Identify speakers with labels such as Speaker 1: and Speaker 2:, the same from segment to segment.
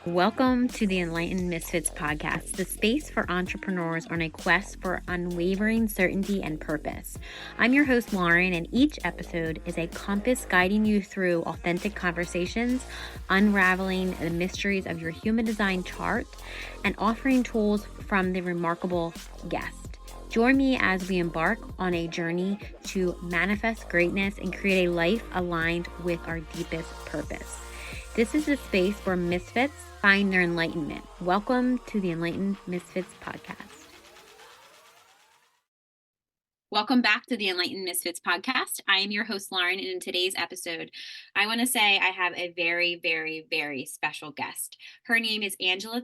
Speaker 1: Welcome to the Enlightened Misfits podcast, the space for entrepreneurs on a quest for unwavering certainty and purpose. I'm your host, Lauren, and each episode is a compass guiding you through authentic conversations, unraveling the mysteries of your human design chart, and offering tools from the remarkable guest. Join me as we embark on a journey to manifest greatness and create a life aligned with our deepest purpose. This is the space where misfits find their enlightenment. Welcome to the Enlightened Misfits podcast. Welcome back to the Enlightened Misfits podcast. I am your host, Lauren, and in today's episode, I want to say I have a very, very, very special guest. Her name is Angela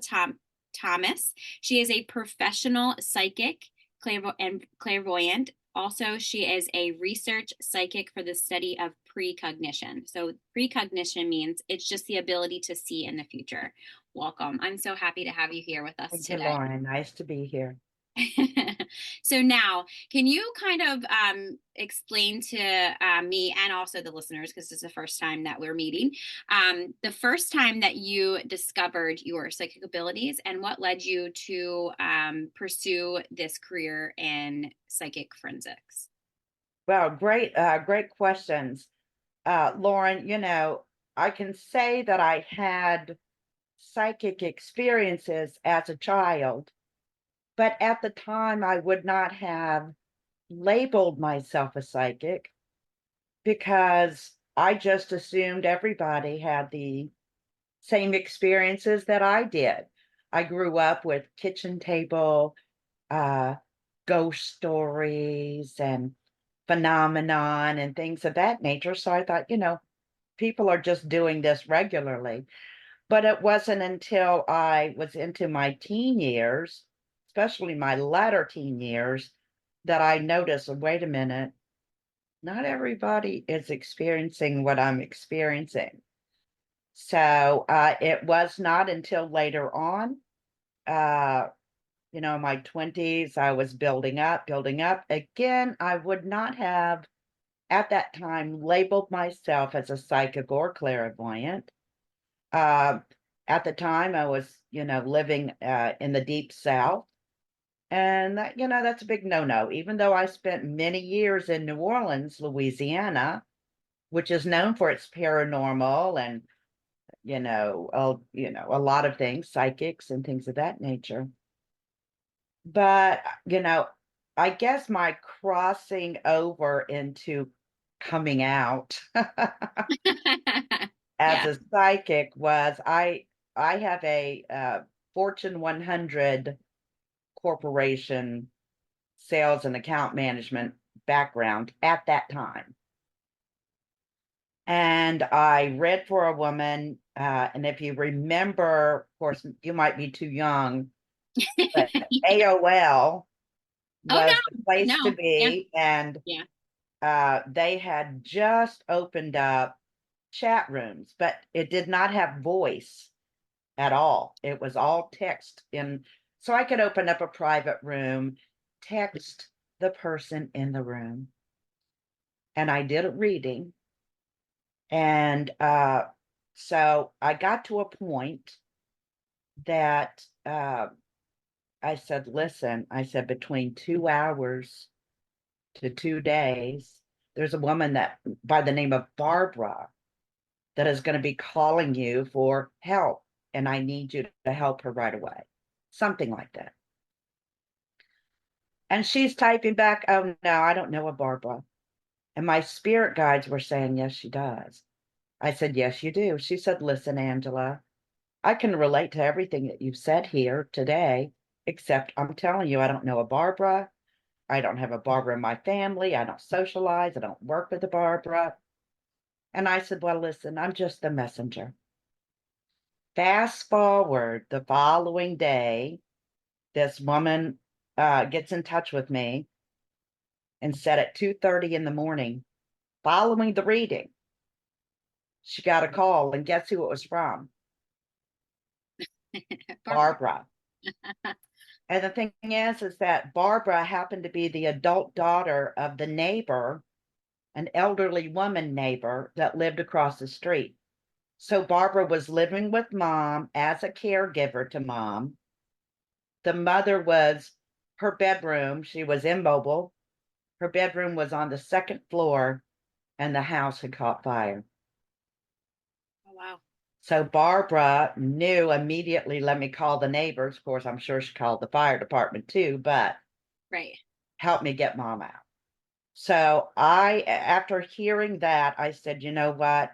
Speaker 1: Thomas. She is a professional psychic and clairvoyant. Also, she is a research psychic for the study of precognition. So precognition means it's just the ability to see in the future. Welcome. I'm so happy to have you here with us
Speaker 2: Thank
Speaker 1: today.
Speaker 2: you, Lauren. Nice to be here.
Speaker 1: So now, can you kind of explain to me and also the listeners, because this is the first time that we're meeting, the first time that you discovered your psychic abilities and what led you to pursue this career in psychic forensics?
Speaker 2: Well, great questions. Lauren, I can say that I had psychic experiences as a child, but at the time I would not have labeled myself a psychic because I just assumed everybody had the same experiences that I did. I grew up with kitchen table ghost stories and phenomenon and things of that nature. So I thought, people are just doing this regularly. But it wasn't until I was into my teen years, especially my latter teen years, that I noticed, wait a minute, not everybody is experiencing what I'm experiencing. So it was not until later on, uh, my 20s, I was building up, building up. Again, I would not have at that time labeled myself as a psychic or clairvoyant. Uh, at the time, I was, living in the deep South. And that, that's a big no-no. Even though I spent many years in New Orleans, Louisiana, which is known for its paranormal and, a lot of things, psychics and things of that nature. But, I guess my crossing over into coming out as
Speaker 1: Yeah.
Speaker 2: a psychic was I have a Fortune 100 corporation sales and account management background at that time. And I read for a woman, and if you remember, of course, you might be too young, but AOL
Speaker 1: Oh,
Speaker 2: was the place to
Speaker 1: no. Yeah.
Speaker 2: be, and
Speaker 1: Yeah.
Speaker 2: they had just opened up chat rooms, but it did not have voice at all. It was all text. So I could open up a private room, text the person in the room, and I did a reading. And so I got to a point that I said, listen, I said, between 2 hours to 2 days, there's a woman that by the name of Barbara that is going to be calling you for help. And I need you to help her right away. Something like that. And she's typing back, oh, no, I don't know a Barbara. And my spirit guides were saying, yes, she does. I said, yes, you do. She said, listen, Angela, I can relate to everything that you've said here today, except I'm telling you, I don't know a Barbara. I don't have a Barbara in my family. I don't socialize. I don't work with a Barbara. And I said, well, listen, I'm just the messenger. Fast forward the following day, this woman gets in touch with me and said at 2:30 in the morning, following the reading, she got a call, and guess who it was from? Barbara. And the thing is that Barbara happened to be the adult daughter of the neighbor, an elderly woman neighbor that lived across the street. So Barbara was living with mom as a caregiver to mom. The mother was her bedroom. She was immobile. Her bedroom was on the second floor, and the house had caught fire.
Speaker 1: Oh, wow.
Speaker 2: So Barbara knew immediately, let me call the neighbors. Of course, I'm sure she called the fire department too, but
Speaker 1: Right.
Speaker 2: help me get mom out. So after hearing that, I said, you know what?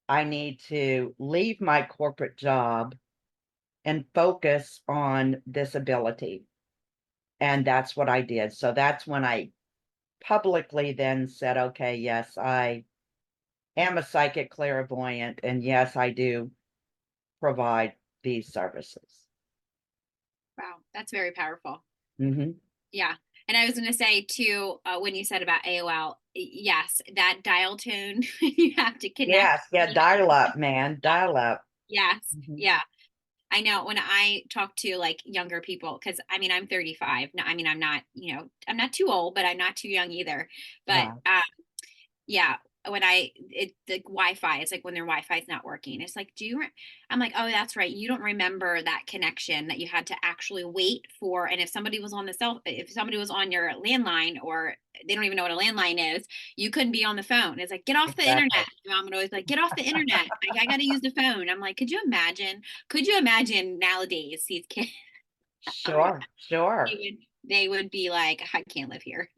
Speaker 2: I need to leave my corporate job and focus on disability. And that's what I did. So that's when I publicly then said, okay, yes, I am a psychic clairvoyant. And yes, I do provide these services.
Speaker 1: Wow. That's very powerful.
Speaker 2: Hmm.
Speaker 1: Yeah. And I was going to say too, when you said about AOL, yes, that dial tone, you have to connect.
Speaker 2: Yes. Yeah. Dial up, man. Dial up.
Speaker 1: Yes.
Speaker 2: Hmm.
Speaker 1: Yeah. I know when I talk to like younger people, because I mean, I'm 35. No, I mean, I'm not, I'm not too old, but I'm not too young either. But
Speaker 2: Right.
Speaker 1: yeah, when the Wi-Fi, it's like when their Wi-Fi is not working, it's like, I'm like, oh, that's right, you don't remember that connection that you had to actually wait for. And if somebody was on your landline, or they don't even know what a landline is, you couldn't be on the phone. It's like, get off the internet.
Speaker 2: Exactly.
Speaker 1: My mom would always like, get off the internet, I got to use the phone. I'm like, could you imagine nowadays these kids?
Speaker 2: Sure.
Speaker 1: they
Speaker 2: Sure.
Speaker 1: they would be like, I can't live here.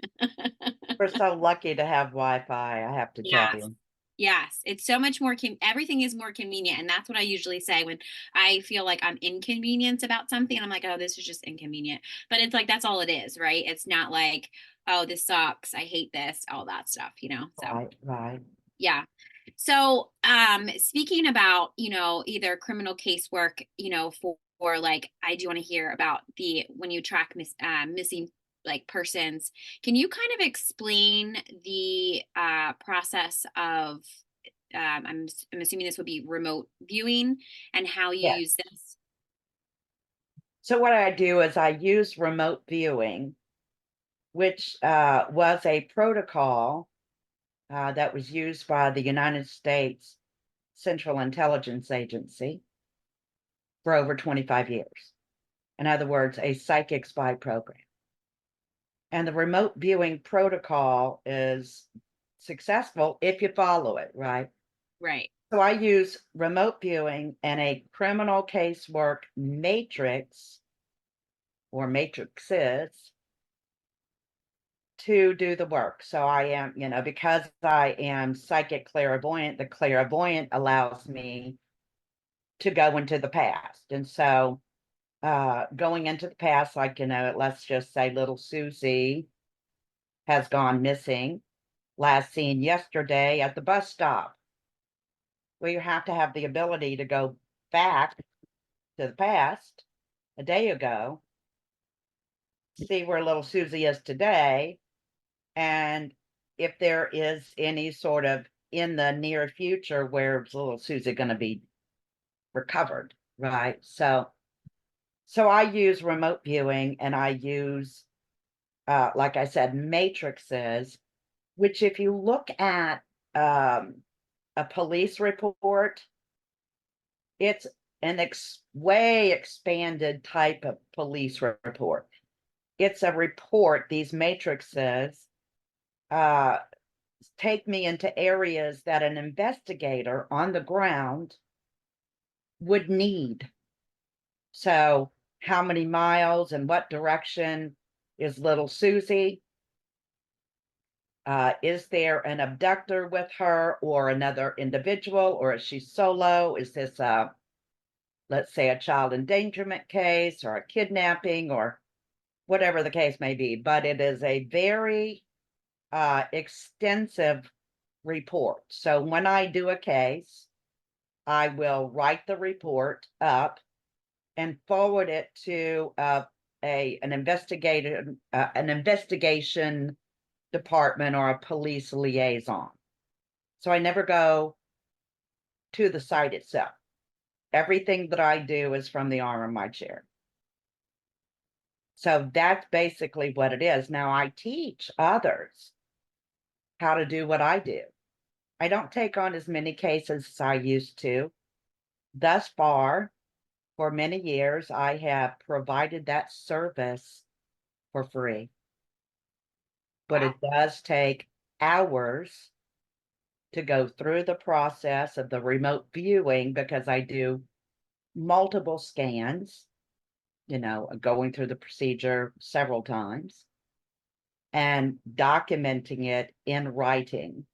Speaker 2: We're so lucky to have Wi-Fi, I have to tell
Speaker 1: Yes.
Speaker 2: you.
Speaker 1: Yes. It's so much more, everything is more convenient. And that's what I usually say when I feel like I'm inconvenienced about something. And I'm like, oh, this is just inconvenient. But it's like, that's all it is, right? It's not like, oh, this sucks, I hate this, all that stuff. So
Speaker 2: Right. Right.
Speaker 1: yeah. So speaking about, either criminal casework, for like, I do want to hear about when you track missing like persons. Can you kind of explain the process of I'm assuming this would be remote viewing, and how you
Speaker 2: Yes.
Speaker 1: use this?
Speaker 2: So what I do is I use remote viewing, which was a protocol that was used by the United States Central Intelligence Agency for over 25 years. In other words, a psychic spy program. And the remote viewing protocol is successful if you follow it, right?
Speaker 1: Right.
Speaker 2: So I use remote viewing and a criminal casework matrix or matrices to do the work. So I am, because I am psychic clairvoyant, the clairvoyant allows me to go into the past. And so going into the past, like, let's just say little Susie has gone missing, last seen yesterday at the bus stop. Well, you have to have the ability to go back to the past a day ago, see where little Susie is today, and if there is any sort of in the near future where little Susie going to be recovered, right? So I use remote viewing, and I use, like I said, matrices, which if you look at um, a police report, it's an way expanded type of police report. It's a report, these matrices uh, take me into areas that an investigator on the ground would need. So, how many miles and what direction is little Susie? Is there an abductor with her or another individual, or is she solo? Is this let's say, a child endangerment case or a kidnapping or whatever the case may be? But it is a very extensive report. So when I do a case, I will write the report up and forward it to an investigation department or a police liaison. So I never go to the site itself. Everything that I do is from the arm of my chair. So that's basically what it is. Now I teach others how to do what I do. I don't take on as many cases as I used to. Thus far, for many years, I have provided that service for free, but
Speaker 1: Wow.
Speaker 2: it does take hours to go through the process of the remote viewing because I do multiple scans, going through the procedure several times and documenting it in writing.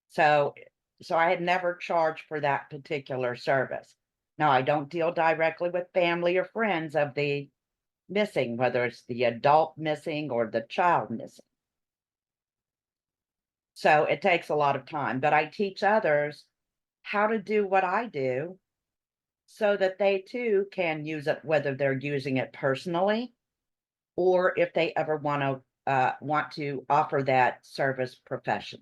Speaker 2: So so I had never charged for that particular service. Now I don't deal directly with family or friends of the missing, whether it's the adult missing or the child missing. So it takes a lot of time, but I teach others how to do what I do so that they too can use it, whether they're using it personally or if they ever want to offer that service profession.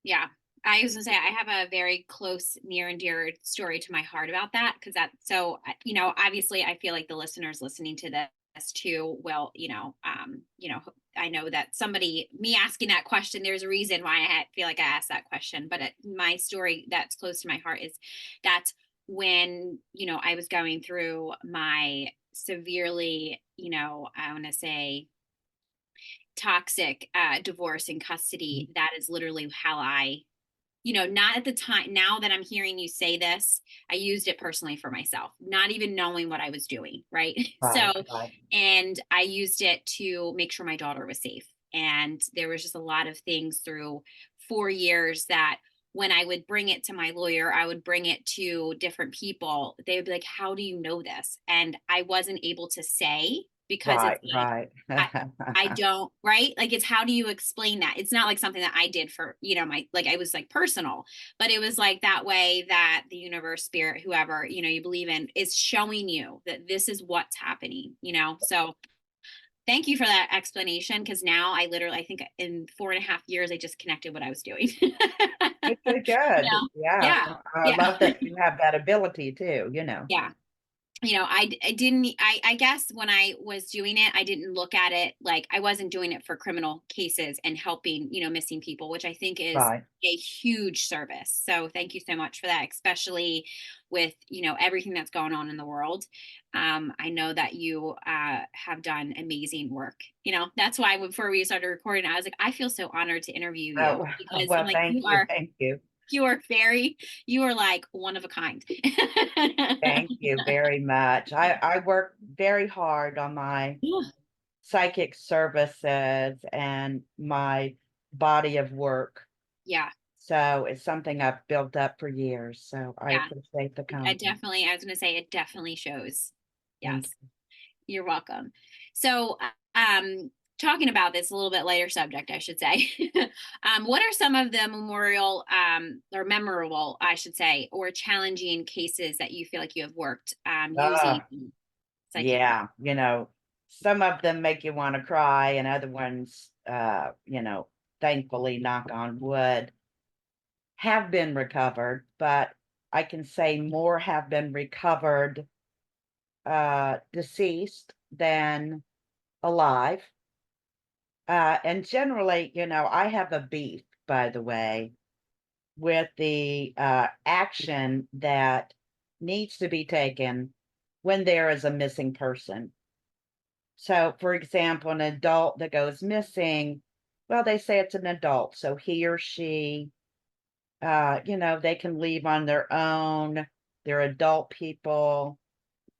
Speaker 1: Yeah. I was gonna say I have a very close, near and dear story to my heart about that because obviously I feel like the listeners listening to this too will, I know that me asking that question, there's a reason why feel like I asked that question. But my story that's close to my heart is that's when, I was going through my severely, I want to say toxic divorce in custody. That is literally how not at the time. Now that I'm hearing you say this, I used it personally for myself, not even knowing what I was doing. Right.
Speaker 2: Right,
Speaker 1: So,
Speaker 2: right,
Speaker 1: and I used it to make sure my daughter was safe. And there was just a lot of things through 4 years that when I would bring it to my lawyer, I would bring it to different people. They would be like, how do you know this? And I wasn't able to say because
Speaker 2: right,
Speaker 1: it's like,
Speaker 2: right.
Speaker 1: I don't, right? Like it's how do you explain that? It's not like something that I did for, I was like personal, but it was like that way that the universe, spirit, whoever, you believe in is showing you that this is what's happening. So thank you for that explanation. Cause now I think in 4.5 years, I just connected what I was doing.
Speaker 2: Good, good, good. Yeah,
Speaker 1: Yeah.
Speaker 2: I
Speaker 1: Yeah.
Speaker 2: love that you have that ability too.
Speaker 1: Yeah. I didn't, I guess when I was doing it, I didn't look at it like I wasn't doing it for criminal cases and helping, missing people, which I think is
Speaker 2: Right.
Speaker 1: a huge service. So thank you so much for that, especially with, everything that's going on in the world. I know that you have done amazing work. That's why before we started recording, I was like, I feel so honored to interview you
Speaker 2: Oh,
Speaker 1: because I'm
Speaker 2: well,
Speaker 1: like,
Speaker 2: thank you, thank you.
Speaker 1: you are like one of a kind.
Speaker 2: Thank you very much. I work very hard on my
Speaker 1: Yeah.
Speaker 2: psychic services and my body of work.
Speaker 1: Yeah.
Speaker 2: So it's something I've built up for years. So I
Speaker 1: Yeah.
Speaker 2: appreciate the compliment.
Speaker 1: I was going to say it definitely shows.
Speaker 2: Thank
Speaker 1: Yes. You're welcome. So, talking about this a little bit later subject, I should say, what are some of the or memorable, I should say, or challenging cases that you feel like you have worked
Speaker 2: you.
Speaker 1: using psychic?
Speaker 2: Yeah, some of them make you want to cry, and other ones, thankfully, knock on wood, have been recovered, but I can say more have been recovered deceased than alive. And generally, I have a beef, by the way, with the action that needs to be taken when there is a missing person. So, for example, an adult that goes missing, well, they say it's an adult, so he or she, they can leave on their own. They're adult people.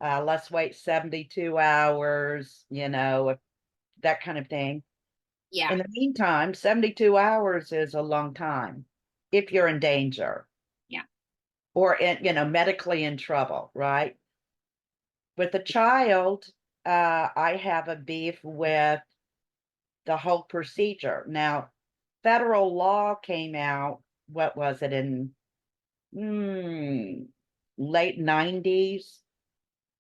Speaker 2: Let's wait 72 hours, that kind of thing.
Speaker 1: Yeah.
Speaker 2: In the meantime, 72 hours is a long time if you're in danger
Speaker 1: Yeah.
Speaker 2: or medically in trouble, right? With a child, I have a beef with the whole procedure. Now, federal law came out, what was it, in late 90s,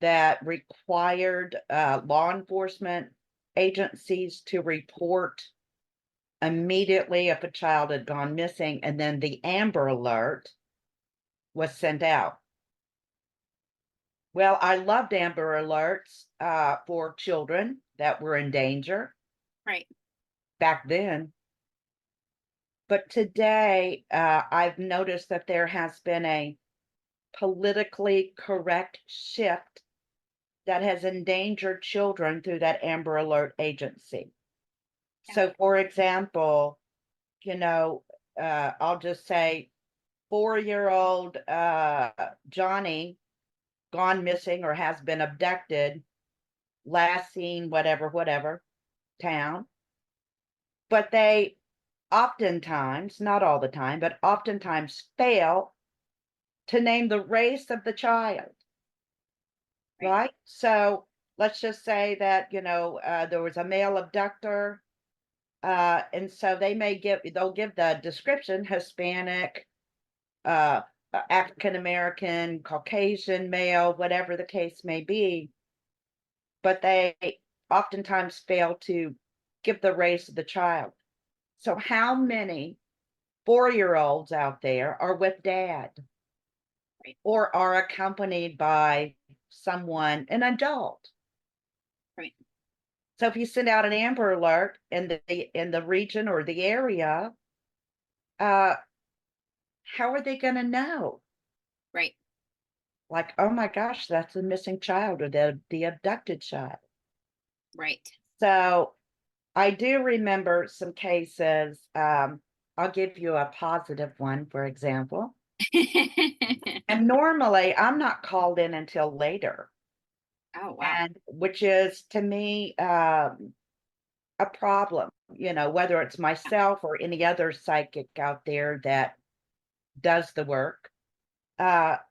Speaker 2: that required law enforcement agencies to report immediately if a child had gone missing, and then the Amber Alert was sent out. Well, I loved Amber Alerts for children that were in danger
Speaker 1: Right.
Speaker 2: back then. But today, I've noticed that there has been a politically correct shift that has endangered children through that Amber Alert agency.
Speaker 1: Yeah.
Speaker 2: So, for example, I'll just say 4-year-old Johnny gone missing or has been abducted, last seen, whatever, town. But they oftentimes, not all the time, but oftentimes fail to name the race of the child,
Speaker 1: Right.
Speaker 2: right? So let's just say that, there was a male abductor. And so they'll give the description Hispanic, uh, African American, Caucasian male, whatever the case may be, but they oftentimes fail to give the race of the child. So, how many 4-year-olds out there are with dad
Speaker 1: Right.
Speaker 2: or are accompanied by someone, an adult?
Speaker 1: Right.
Speaker 2: So, if you send out an Amber Alert in the region or the area, uh, how are they going to know?
Speaker 1: Right.
Speaker 2: Like, oh my gosh, that's a missing child or the abducted child.
Speaker 1: Right.
Speaker 2: So I do remember some cases. I'll give you a positive one, for example. And normally I'm not called in until later,
Speaker 1: Oh, wow.
Speaker 2: and which is to me a problem, whether it's myself or any other psychic out there that does the work.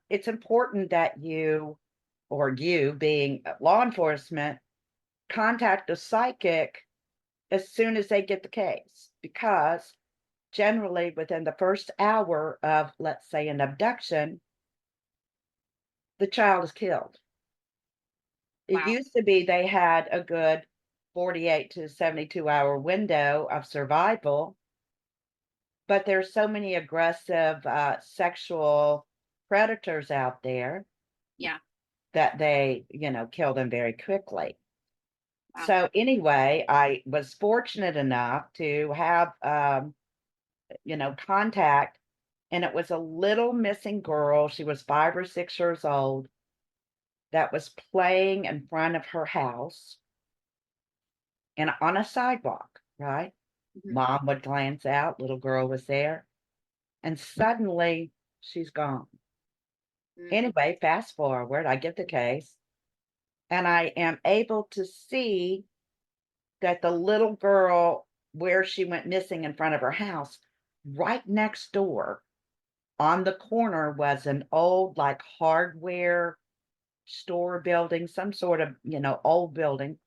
Speaker 2: It's important that you being law enforcement, contact a psychic as soon as they get the case, because generally within the first hour of, let's say, an abduction, the child is killed. It
Speaker 1: Wow.
Speaker 2: used to be they had a good 48 to 72-hour window of survival, but there's so many aggressive sexual predators out there
Speaker 1: Yeah.
Speaker 2: that they, kill them very quickly.
Speaker 1: Wow.
Speaker 2: So anyway, I was fortunate enough to have contact, and it was a little missing girl. She was 5 or 6 years old that was playing in front of her house and on a sidewalk, right?
Speaker 1: Mhm.
Speaker 2: Mom would glance out, little girl was there, and suddenly she's gone.
Speaker 1: Mm.
Speaker 2: Anyway, fast forward, I get the case, and I am able to see that the little girl, where she went missing in front of her house, right next door on the corner was an old, like, hardware store building, some sort of, old building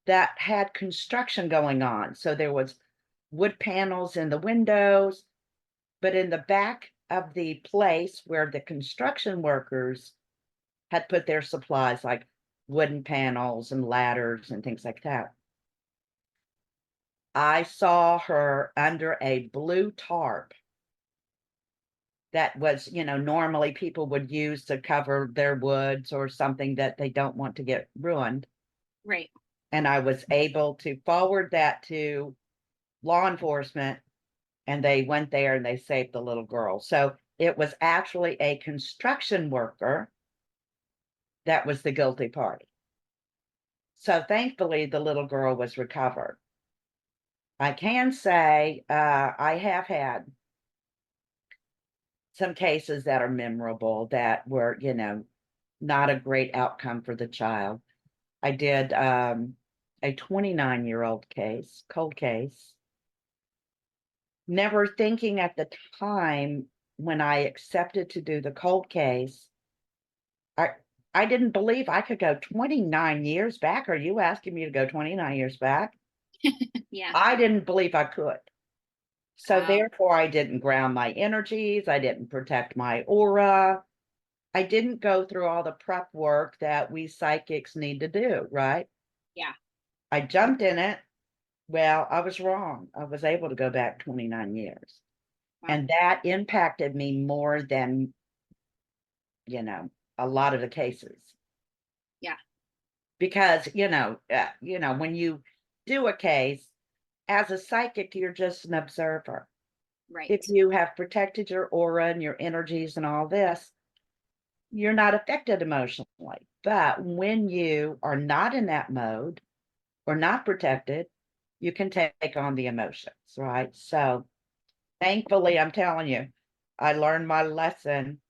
Speaker 2: that had construction going on. So there was wood panels in the windows, but in the back of the place where the construction workers had put their supplies, like wooden panels and ladders and things like that, I saw her under a blue tarp that was, normally people would use to cover their woods or something that they don't want to get ruined.
Speaker 1: Right.
Speaker 2: And I was able to forward that to law enforcement, and they went there and they saved the little girl. So it was actually a construction worker that was the guilty party. So thankfully, the little girl was recovered. I can say I have had some cases that are memorable that were, not a great outcome for the child. I did a 29-year-old case, cold case, never thinking at the time when I accepted to do the cold case, I I didn't believe I could go 29 years back. Are you asking me to go 29 years back?
Speaker 1: Yeah.
Speaker 2: I didn't believe I could. So
Speaker 1: Wow.
Speaker 2: therefore, I didn't ground my energies. I didn't protect my aura. I didn't go through all the prep work that we psychics need to do, right?
Speaker 1: Yeah.
Speaker 2: I jumped in it. Well, I was wrong. I was able to go back 29 years.
Speaker 1: Wow.
Speaker 2: And that impacted me more than, you know, a lot of the cases.
Speaker 1: Yeah.
Speaker 2: Because, when you do a case as a psychic, you're just an observer. If
Speaker 1: Right.
Speaker 2: you have protected your aura and your energies and all this, you're not affected emotionally. But when you are not in that mode or not protected, you can take on the emotions, right? So thankfully, I'm telling you, I learned my lesson.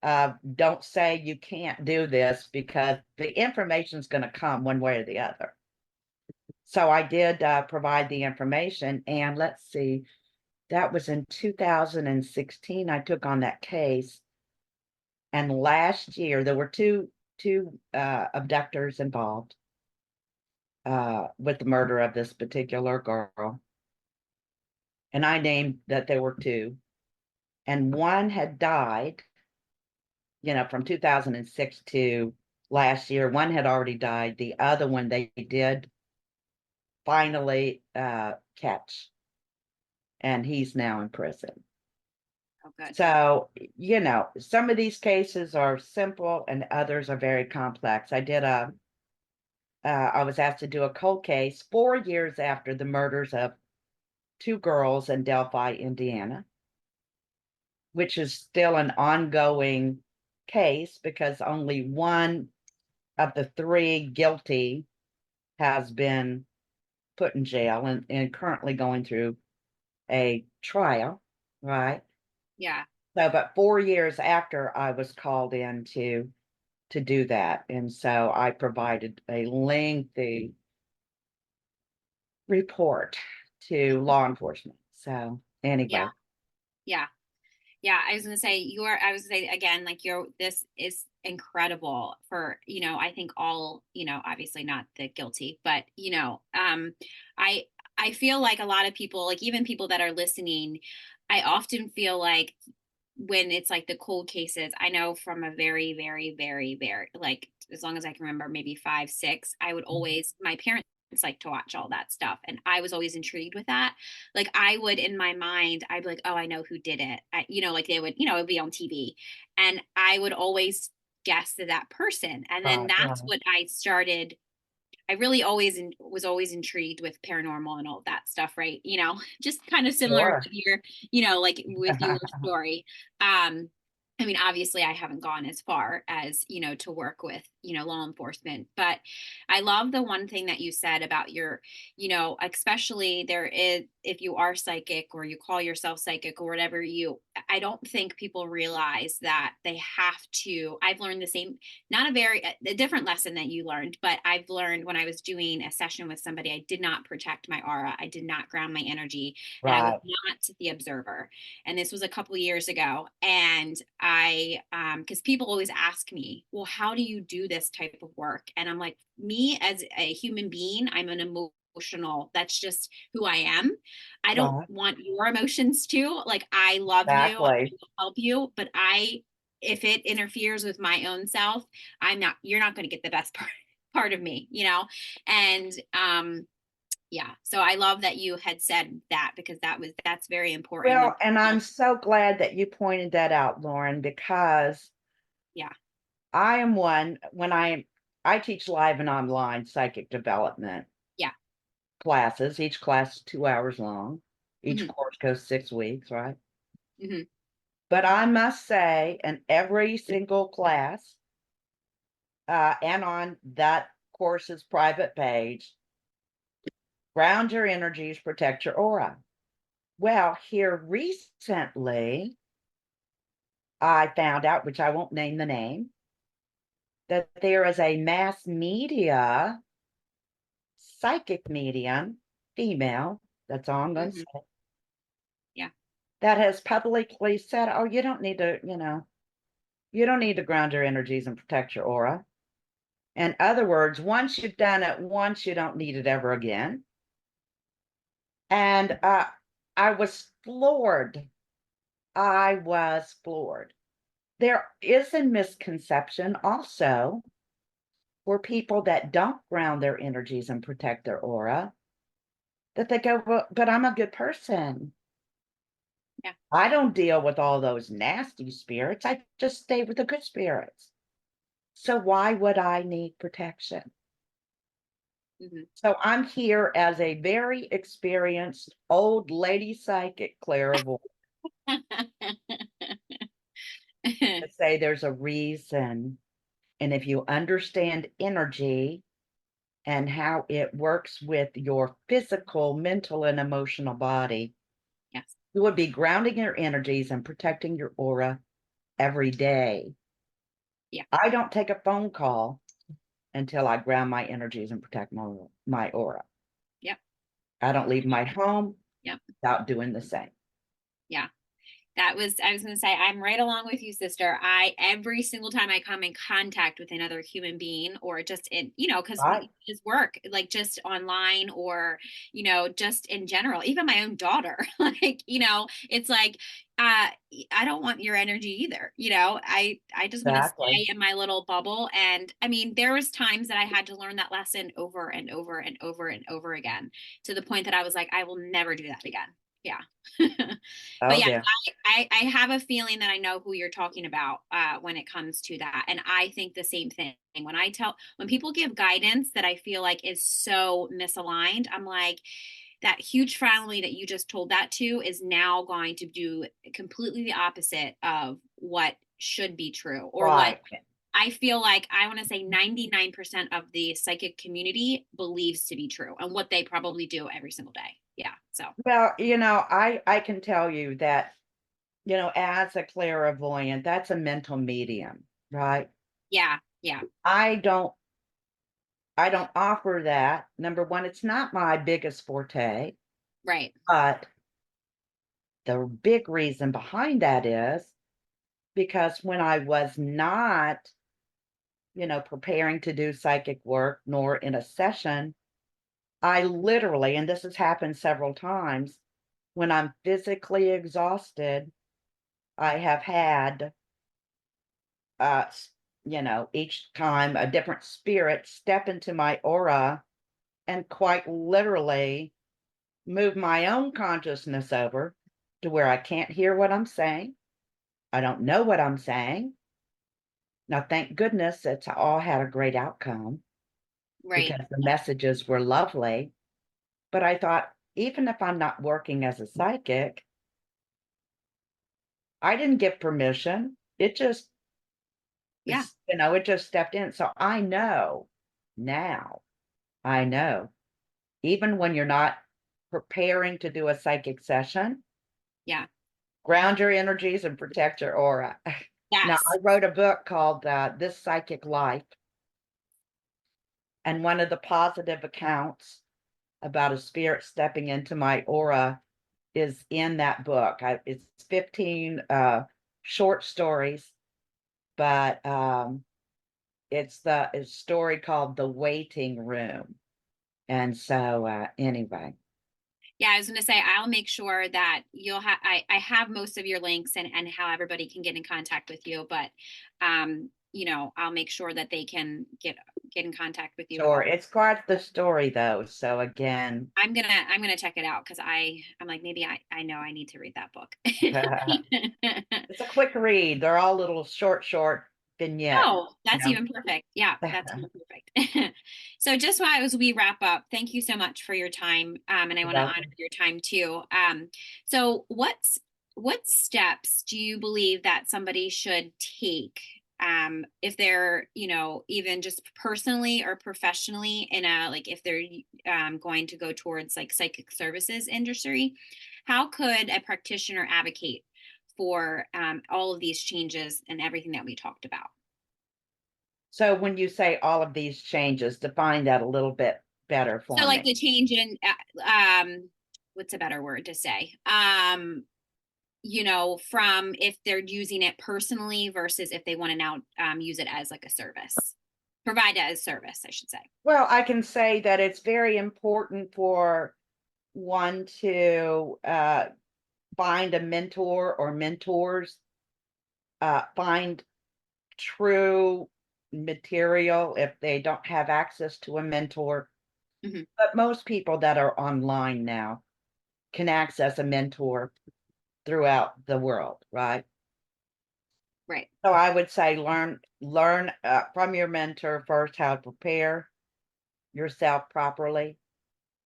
Speaker 2: Don't say you can't do this because the information is going to come one way or the other. So I did provide the information, and let's see, that was in 2016. I took on that case, and last year there were two abductors involved with the murder of this particular girl, and I named that there were two, and one had died, from 2006 to last year. One had already died. The other one they did finally catch, and he's now in prison.
Speaker 1: Oh, good.
Speaker 2: So, some of these cases are simple and others are very complex. I was asked to do a cold case 4 years after the murders of two girls in Delphi, Indiana, which is still an ongoing case because only one of the three guilty has been put in jail and currently going through a trial, right?
Speaker 1: Yeah.
Speaker 2: So, but 4 years after I was called in to do that, and so I provided a lengthy report to law enforcement. So
Speaker 1: Yeah.
Speaker 2: anyway,
Speaker 1: Yeah. Yeah, I was gonna say I was gonna say again, like this is incredible for, I think all, obviously not the guilty, but I I feel like a lot of people, like even people that are listening, I often feel like when it's like the cold cases, I know from a very, very, very, very, like as long as I can remember, maybe 5, 6, I would always, my parents like to watch all that stuff. And I was always intrigued with that. Like I would, in my mind, I'd be like, oh, I know who did it. Like they would, it would be on TV. And I would always guess that person. And then
Speaker 2: right,
Speaker 1: that's
Speaker 2: right,
Speaker 1: what I really always was always intrigued with paranormal and all that stuff, right? Just kind of similar
Speaker 2: sure.
Speaker 1: with like with your story. Um, I mean, obviously, I haven't gone as far as, to work with, law enforcement, but I love the one thing that you said about especially there is, if you are psychic or you call yourself psychic or whatever I don't think people realize that they have to. I've learned the same, not a different lesson that you learned, but I've learned when I was doing a session with somebody, I did not protect my aura. I did not ground my energy, and I was
Speaker 2: Right.
Speaker 1: not the observer. And this was a couple years ago. And because people always ask me, well, how do you do this type of work? And I'm like, me as a human being, I'm an emotional, that's just who I am. I don't
Speaker 2: Right.
Speaker 1: want your emotions too. Like, I love you, I
Speaker 2: Exactly.
Speaker 1: will help you, but if it interferes with my own self, you're not going to get the best part of me, and yeah, so I love that you had said that, because that's very important. And
Speaker 2: Well, and I'm so glad that you pointed that out, Lauren, because
Speaker 1: yeah.
Speaker 2: I am one when I teach live and online psychic development
Speaker 1: Yeah.
Speaker 2: classes. Each class is 2 hours long. Each
Speaker 1: Hmm.
Speaker 2: course goes 6 weeks, right?
Speaker 1: Hmm.
Speaker 2: But I must say, in every single class, and on that course's private page, ground your energies, protect your aura. Well, here recently, I found out, which I won't name the name, that there is a mass media psychic medium, female, that's all I'm going to
Speaker 1: Hmm.
Speaker 2: say,
Speaker 1: Yeah.
Speaker 2: that has publicly said, oh, you don't need to ground your energies and protect your aura. In other words, once you've done it once, you don't need it ever again. And I was floored. I was floored. There is a misconception also for people that don't ground their energies and protect their aura, that they go, well, but I'm a good person.
Speaker 1: Yeah.
Speaker 2: I don't deal with all those nasty spirits. I just stay with the good spirits. So why would I need protection?
Speaker 1: Hmm.
Speaker 2: So I'm here as a very experienced old lady psychic clairvoyant. I say there's a reason. And if you understand energy and how it works with your physical, mental, and emotional body,
Speaker 1: Yes.
Speaker 2: you would be grounding your energies and protecting your aura every day.
Speaker 1: Yeah.
Speaker 2: I don't take a phone call until I ground my energies and protect my aura.
Speaker 1: Yep.
Speaker 2: I don't leave my home
Speaker 1: Yep.
Speaker 2: without doing the same.
Speaker 1: Yeah. I was going to say, I'm right along with you, sister. Every single time I come in contact with another human being or just in, because
Speaker 2: Right?
Speaker 1: we just work like just online or, just in general, even my own daughter, like, it's like, I don't want your energy either. I just want to
Speaker 2: Exactly.
Speaker 1: stay in my little bubble. And I mean, there was times that I had to learn that lesson over and over and over and over again to the point that I was like, I will never do that again. Yeah. But
Speaker 2: Oh,
Speaker 1: yeah,
Speaker 2: dear.
Speaker 1: I have a feeling that I know who you're talking about when it comes to that. And I think the same thing. When people give guidance that I feel like is so misaligned, I'm like, that huge family that you just told that to is now going to do completely the opposite of what should be true or what
Speaker 2: Right.
Speaker 1: I feel like I want to say 99% of the psychic community believes to be true and what they probably do every single day. Yeah. So,
Speaker 2: Well, I can tell you that, as a clairvoyant, that's a mental medium, right?
Speaker 1: yeah. Yeah.
Speaker 2: I don't I don't offer that. Number one, it's not my biggest forte,
Speaker 1: Right.
Speaker 2: but the big reason behind that is because when I was not, preparing to do psychic work nor in a session, I literally, and this has happened several times, when I'm physically exhausted, I have had, each time a different spirit step into my aura and quite literally move my own consciousness over to where I can't hear what I'm saying. I don't know what I'm saying. Now, thank goodness it's all had a great outcome
Speaker 1: Right.
Speaker 2: because the messages were lovely. But I thought, even if I'm not working as a psychic, I didn't give permission. It just,
Speaker 1: Yeah.
Speaker 2: it just stepped in. So I know now, I know, even when you're not preparing to do a psychic session,
Speaker 1: Yeah.
Speaker 2: ground your energies and protect your aura. Now,
Speaker 1: Yes.
Speaker 2: I wrote a book called This Psychic Life, and one of the positive accounts about a spirit stepping into my aura is in that book. It's 15 short stories, but it's a story called The Waiting Room. And so, anyway,
Speaker 1: Yeah, I was going to say I'll make sure that you'll have I have most of your links and how everybody can get in contact with you, but I'll make sure that they can get in contact with you at
Speaker 2: sure,
Speaker 1: all.
Speaker 2: it's quite the story, though. So, again,
Speaker 1: I'm gonna check it out because I'm like maybe I know I need to read that book.
Speaker 2: it's a quick read. They're all little short vignettes,
Speaker 1: Oh,
Speaker 2: you
Speaker 1: that's
Speaker 2: know.
Speaker 1: even perfect. Yeah, that's even perfect. So just while as we wrap up, thank you so much for your time. And I
Speaker 2: You're
Speaker 1: want to honor
Speaker 2: welcome.
Speaker 1: your time too. So what steps do you believe that somebody should take if they're, even just personally or professionally in a like if they're going to go towards like psychic services industry? How could a practitioner advocate for all of these changes and everything that we talked about?
Speaker 2: So, when you say all of these changes, define that a little bit better
Speaker 1: So
Speaker 2: for
Speaker 1: like
Speaker 2: me.
Speaker 1: the change in what's a better word to say? From if they're using it personally versus if they want to now use it as like a service. Provide it as service, I should say.
Speaker 2: Well, I can say that it's very important for one to find a mentor or mentors, find true material if they don't have access to a mentor.
Speaker 1: Hmm.
Speaker 2: But most people that are online now can access a mentor throughout the world, right?
Speaker 1: Right.
Speaker 2: So I would say learn from your mentor first how to prepare yourself properly,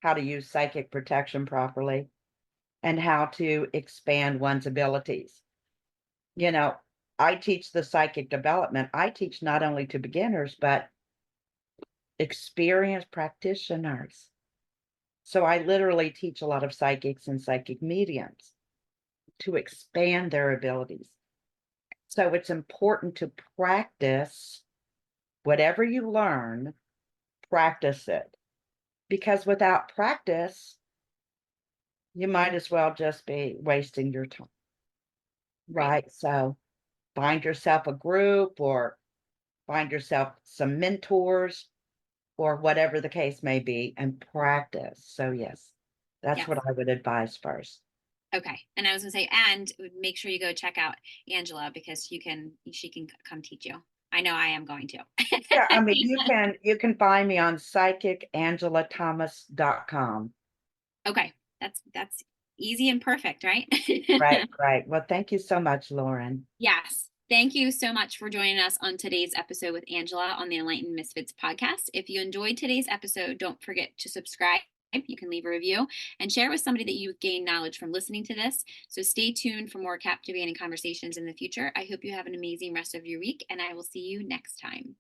Speaker 2: how to use psychic protection properly, and how to expand one's abilities. You know, I teach the psychic development. I teach not only to beginners, but experienced practitioners. So I literally teach a lot of psychics and psychic mediums to expand their abilities. So it's important to practice whatever you learn, practice it. Because without practice, you might as well just be wasting your time. Right? So find yourself a group or find yourself some mentors or whatever the case may be and practice. So yes, that's
Speaker 1: Yes.
Speaker 2: what I would advise first.
Speaker 1: Okay. And I was gonna say, and make sure you go check out Angela because she can come teach you. I know I am going to.
Speaker 2: Yeah, I mean you can find me on psychicangela.thomas.com.
Speaker 1: Okay. That's easy and perfect, right?
Speaker 2: Right, right. Well, thank you so much, Lauren.
Speaker 1: Yes. Thank you so much for joining us on today's episode with Angela on the Enlightened Misfits podcast. If you enjoyed today's episode, don't forget to subscribe. You can leave a review and share with somebody that you gained knowledge from listening to this. So stay tuned for more captivating conversations in the future. I hope you have an amazing rest of your week, and I will see you next time.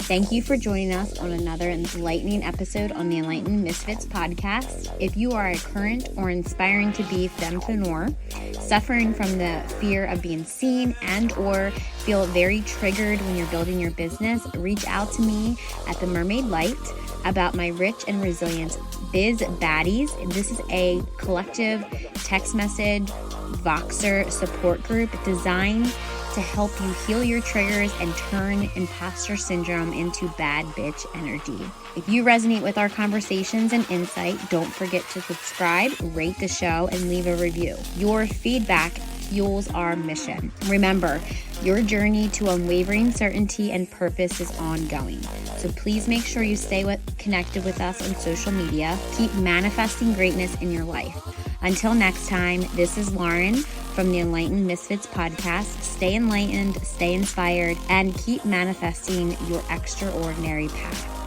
Speaker 1: Thank you for joining us on another enlightening episode on the Enlightened Misfits podcast. If you are a current or inspiring to be fempreneur, suffering from the fear of being seen and or feel very triggered when you're building your business, reach out to me at The Mermaid Light about my Rich and Resilient Biz Baddies. This is a collective text message Voxer support group designed to help you heal your triggers and turn imposter syndrome into bad bitch energy. If you resonate with our conversations and insight, don't forget to subscribe, rate the show, and leave a review. Your feedback fuels our mission. Remember, your journey to unwavering certainty and purpose is ongoing. So please make sure you stay connected with us on social media. Keep manifesting greatness in your life. Until next time, this is Lauren from the Enlightened Misfits podcast. Stay enlightened, stay inspired, and keep manifesting your extraordinary path.